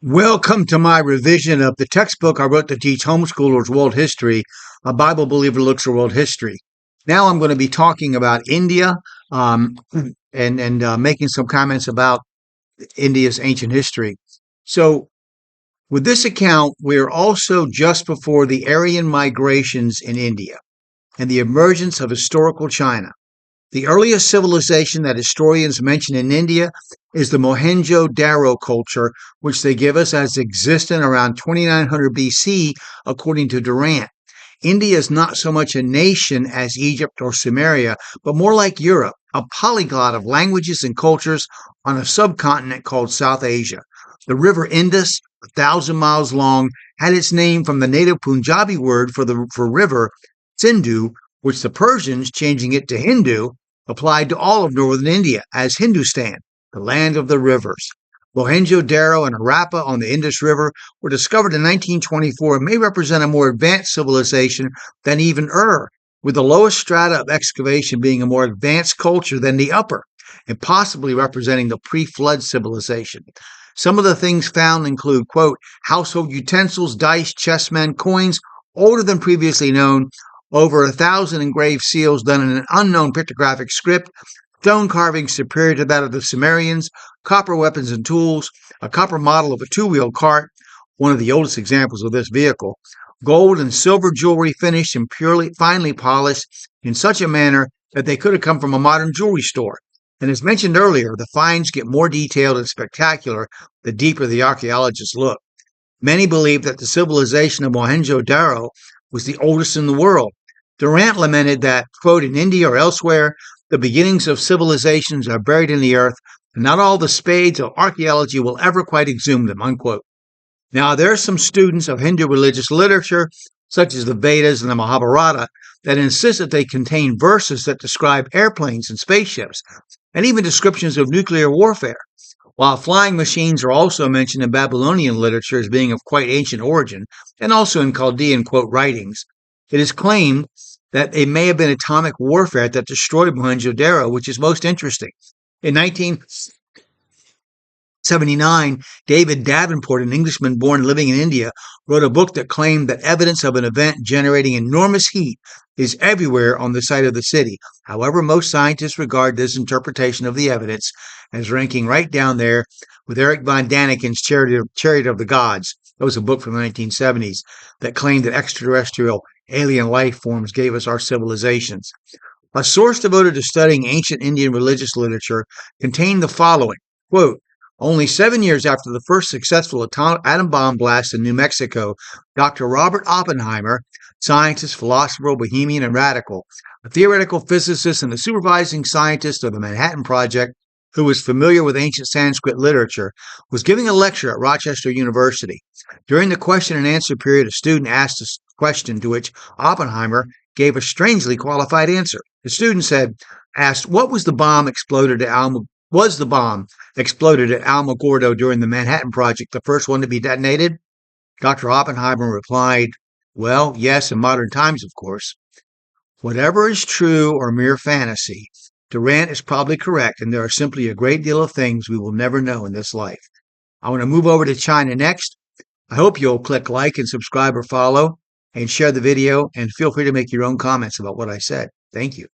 Welcome to my revision of the textbook I wrote to teach homeschoolers world history. A Bible believer looks at world history. Now I'm going to be talking about India um, and making some comments about India's ancient history. So, with this account, we are also just before the Aryan migrations in India and the emergence of historical China. The earliest civilization that historians mention in India is the Mohenjo Daro culture, which they give us as existent around 2900 BC, according to Durant. India is not so much a nation as Egypt or Sumeria, but more like Europe, a polyglot of languages and cultures on a subcontinent called South Asia. The river Indus, 1,000 miles long, had its name from the native Punjabi word for river, Sindhu, which the Persians, changing it to Hindu, applied to all of northern India as Hindustan, the land of the rivers. Mohenjo Daro and Harappa on the Indus River were discovered in 1924 and may represent a more advanced civilization than even Ur, with the lowest strata of excavation being a more advanced culture than the upper, and possibly representing the pre-flood civilization. Some of the things found include, quote, household utensils, dice, chessmen, coins older than previously known, over 1,000 engraved seals done in an unknown pictographic script, stone carvings superior to that of the Sumerians, copper weapons and tools, a copper model of a two-wheeled cart, one of the oldest examples of this vehicle, gold and silver jewelry finished and purely finely polished in such a manner that they could have come from a modern jewelry store. And as mentioned earlier, the finds get more detailed and spectacular the deeper the archaeologists look. Many believe that the civilization of Mohenjo-Daro was the oldest in the world. Durant lamented that, quote, in India or elsewhere, the beginnings of civilizations are buried in the earth, and not all the spades of archaeology will ever quite exhume them, unquote. Now, there are some students of Hindu religious literature, such as the Vedas and the Mahabharata, that insist that they contain verses that describe airplanes and spaceships, and even descriptions of nuclear warfare. While flying machines are also mentioned in Babylonian literature as being of quite ancient origin, and also in Chaldean, quote, writings, it is claimed that it may have been atomic warfare that destroyed Mohenjo-Daro, which is most interesting. In 1979, David Davenport, an Englishman born living in India, wrote a book that claimed that evidence of an event generating enormous heat is everywhere on the site of the city. However, most scientists regard this interpretation of the evidence as ranking right down there with Eric von Daniken's Chariot of the Gods. That was a book from the 1970s that claimed that extraterrestrial alien life forms gave us our civilizations. A source devoted to studying ancient Indian religious literature contained the following, quote, only 7 years after the first successful atom bomb blast in New Mexico, Dr. Robert Oppenheimer, scientist, philosopher, bohemian, and radical, a theoretical physicist and the supervising scientist of the Manhattan Project, who was familiar with ancient Sanskrit literature, was giving a lecture at Rochester University. During the question and answer period, a student asked a question to which Oppenheimer gave a strangely qualified answer. The student asked, what was the bomb exploded at Alamogordo during the Manhattan Project, the first one to be detonated? Dr. Oppenheimer replied, well, yes, in modern times, of course. Whatever is true or mere fantasy, Durant is probably correct, and there are simply a great deal of things we will never know in this life. I want to move over to China next. I hope you'll click like and subscribe or follow and share the video, and feel free to make your own comments about what I said. Thank you.